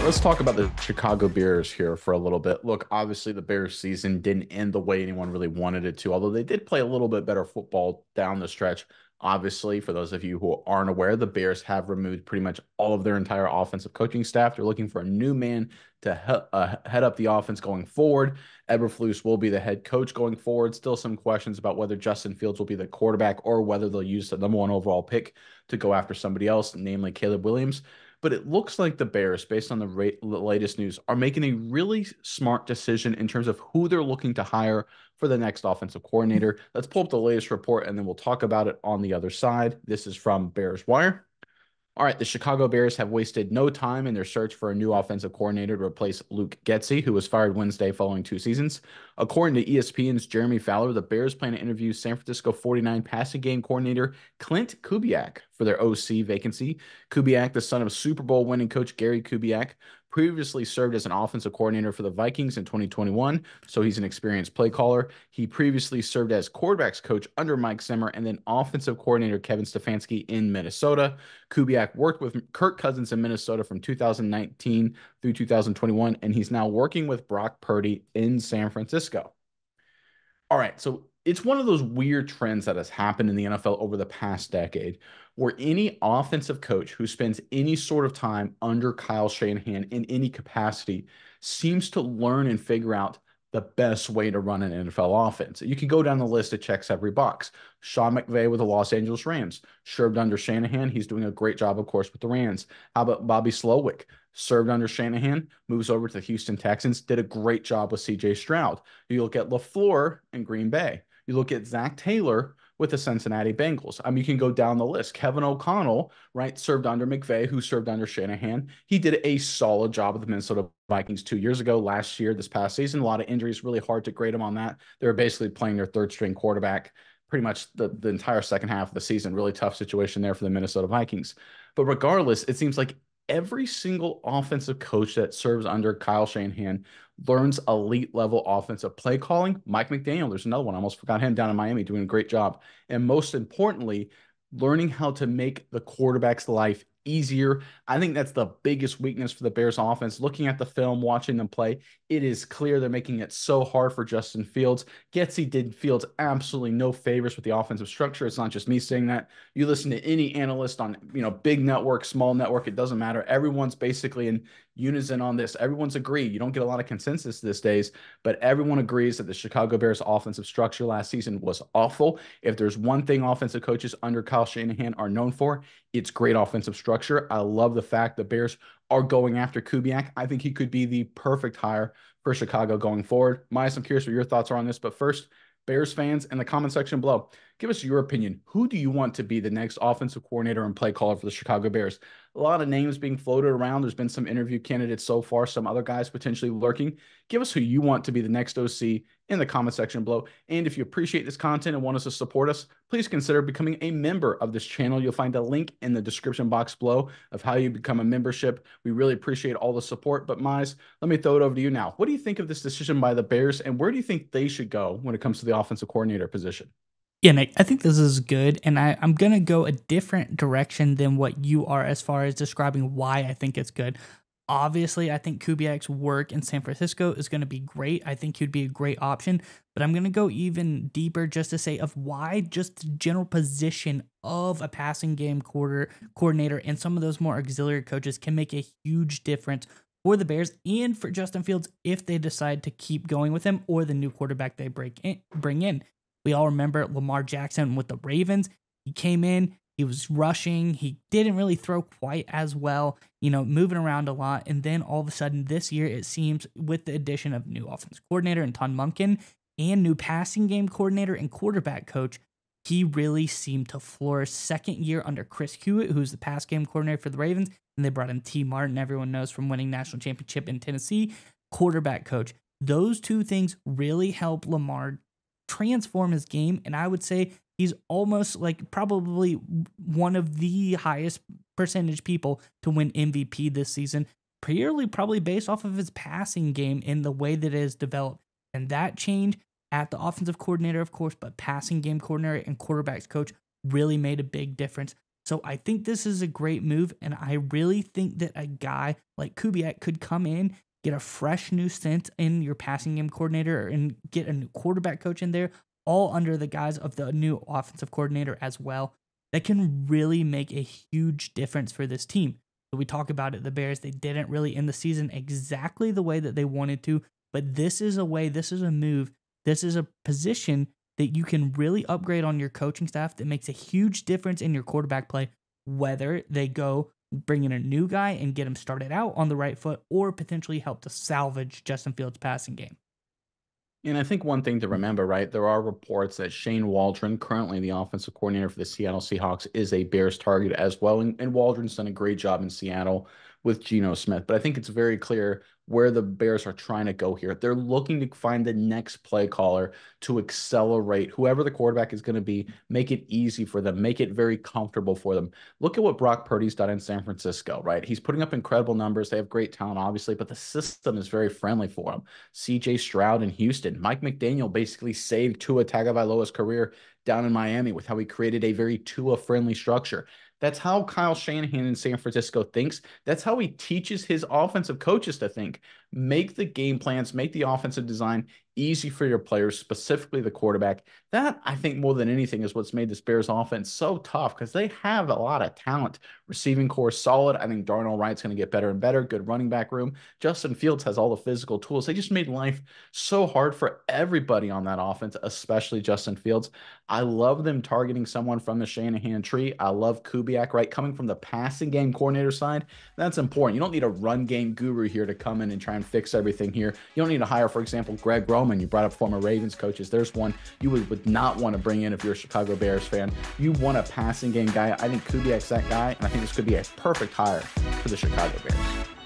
let's talk about the Chicago Bears here for a little bit. Look, obviously the Bears season didn't end the way anyone really wanted it to, although they did play a little bit better football down the stretch. Obviously, for those of you who aren't aware, the Bears have removed pretty much all of their entire offensive coaching staff. They're looking for a new man to head up the offense going forward. Eberflus will be the head coach going forward. Still some questions about whether Justin Fields will be the quarterback or whether they'll use the #1 overall pick to go after somebody else, namely Caleb Williams. But it looks like the Bears, based on the latest news, are making a really smart decision in terms of who they're looking to hire for the next offensive coordinator. Let's pull up the latest report and then we'll talk about it on the other side. This is from Bears Wire. All right, the Chicago Bears have wasted no time in their search for a new offensive coordinator to replace Luke Getsy, who was fired Wednesday following 2 seasons. According to ESPN's Jeremy Fowler, the Bears plan to interview San Francisco 49 passing game coordinator Klint Kubiak for their OC vacancy. Kubiak, the son of Super Bowl winning coach Gary Kubiak, previously served as an offensive coordinator for the Vikings in 2021, so he's an experienced play caller. He previously served as quarterbacks coach under Mike Zimmer and then offensive coordinator Kevin Stefanski in Minnesota. Kubiak worked with Kirk Cousins in Minnesota from 2019 through 2021, and he's now working with Brock Purdy in San Francisco. All right, so it's one of those weird trends that has happened in the NFL over the past decade where any offensive coach who spends any sort of time under Kyle Shanahan in any capacity seems to learn and figure out the best way to run an NFL offense. You can go down the list, it checks every box. Sean McVay with the Los Angeles Rams served under Shanahan. He's doing a great job, of course, with the Rams. How about Bobby Slowick? Served under Shanahan, moves over to the Houston Texans, did a great job with CJ Stroud. You look at LaFleur in Green Bay. You look at Zach Taylor with the Cincinnati Bengals. I mean, you can go down the list. Kevin O'Connell, right, served under McVay, who served under Shanahan. He did a solid job with the Minnesota Vikings 2 years ago, last year, this past season. A lot of injuries, really hard to grade him on that. They were basically playing their third string quarterback pretty much the entire second half of the season. Really tough situation there for the Minnesota Vikings. But regardless, it seems like every single offensive coach that serves under Kyle Shanahan learns elite level offensive play calling. Mike McDaniel, there's another one. I almost forgot him down in Miami doing a great job. And most importantly, learning how to make the quarterback's life easier. I think that's the biggest weakness for the Bears offense. Looking at the film, watching them play, it is clear they're making it so hard for Justin Fields. Getsy did Fields absolutely no favors with the offensive structure. It's not just me saying that. You listen to any analyst on, big network, small network, it doesn't matter. Everyone's basically in unison on this. Everyone's agreed. You don't get a lot of consensus these days, but everyone agrees that the Chicago Bears offensive structure last season was awful. If there's one thing offensive coaches under Kyle Shanahan are known for, it's great offensive structure. I love the fact the Bears are going after Kubiak. I think he could be the perfect hire for Chicago going forward. Miles, I'm curious what your thoughts are on this, but first, Bears fans in the comment section below, give us your opinion. Who do you want to be the next offensive coordinator and play caller for the Chicago Bears? A lot of names being floated around. There's been some interview candidates so far, some other guys potentially lurking. Give us who you want to be the next OC in the comment section below. And if you appreciate this content and want us to support us, please consider becoming a member of this channel. You'll find a link in the description box below of how you become a membership. We really appreciate all the support. But Mize, let me throw it over to you now. What do you think of this decision by the Bears, and where do you think they should go when it comes to the offensive coordinator position? Yeah, Nick, I think this is good, and I'm going to go a different direction than what you are as far as describing why I think it's good. Obviously, I think Kubiak's work in San Francisco is going to be great. I think he'd be a great option, but I'm going to go even deeper just to say of why just the general position of a passing game coordinator and some of those more auxiliary coaches can make a huge difference for the Bears and for Justin Fields if they decide to keep going with him or the new quarterback they bring in. We all remember Lamar Jackson with the Ravens. He came in, he was rushing, he didn't really throw quite as well, moving around a lot. And then all of a sudden this year, it seems with the addition of new offensive coordinator and Todd Monken and new passing game coordinator and quarterback coach, he really seemed to flourish. Second year under Chris Hewitt, who's the pass game coordinator for the Ravens, and they brought in T. Martin, everyone knows from winning national championship in Tennessee, quarterback coach. Those two things really help Lamar transform his game, and I would say he's almost like probably one of the highest percentage people to win MVP this season, purely probably based off of his passing game and the way that it is developed. And that change at the offensive coordinator, of course, but passing game coordinator and quarterbacks coach really made a big difference. So I think this is a great move, and I really think that a guy like Kubiak could come in, get a fresh new sense in your passing game coordinator, and get a new quarterback coach in there, all under the guise of the new offensive coordinator as well. That can really make a huge difference for this team. So we talk about it, the Bears, they didn't really end the season exactly the way that they wanted to, but this is a way, this is a move, this is a position that you can really upgrade on your coaching staff that makes a huge difference in your quarterback play, whether they go bring in a new guy and get him started out on the right foot or potentially help to salvage Justin Fields' passing game. And I think one thing to remember, right? There are reports that Shane Waldron, currently the offensive coordinator for the Seattle Seahawks, is a Bears target as well. And Waldron's done a great job in Seattle with Geno Smith. But I think it's very clear where the Bears are trying to go here. They're looking to find the next play caller to accelerate whoever the quarterback is going to be, make it easy for them, make it very comfortable for them. Look at what Brock Purdy's done in San Francisco, right? He's putting up incredible numbers. They have great talent, obviously, but the system is very friendly for him. CJ Stroud in Houston. Mike McDaniel basically saved Tua Tagovailoa's career down in Miami with how he created a very Tua-friendly structure. That's how Kyle Shanahan in San Francisco thinks. That's how he teaches his offensive coaches to think. Make the game plans, make the offensive design easy for your players, specifically the quarterback. That, I think, more than anything, is what's made this Bears offense so tough because they have a lot of talent. Receiving core solid. I think Darnell Wright's going to get better and better. Good running back room. Justin Fields has all the physical tools. They just made life so hard for everybody on that offense, especially Justin Fields. I love them targeting someone from the Shanahan tree. I love Kubiak, right? Coming from the passing game coordinator side, that's important. You don't need a run game guru here to come in and try and fix everything here. You don't need to hire, for example, Greg Roman. You brought up former Ravens coaches. There's one you would not want to bring in if you're a Chicago Bears fan. You want a passing game guy. I think Kubiak's that guy, and I think this could be a perfect hire for the Chicago Bears.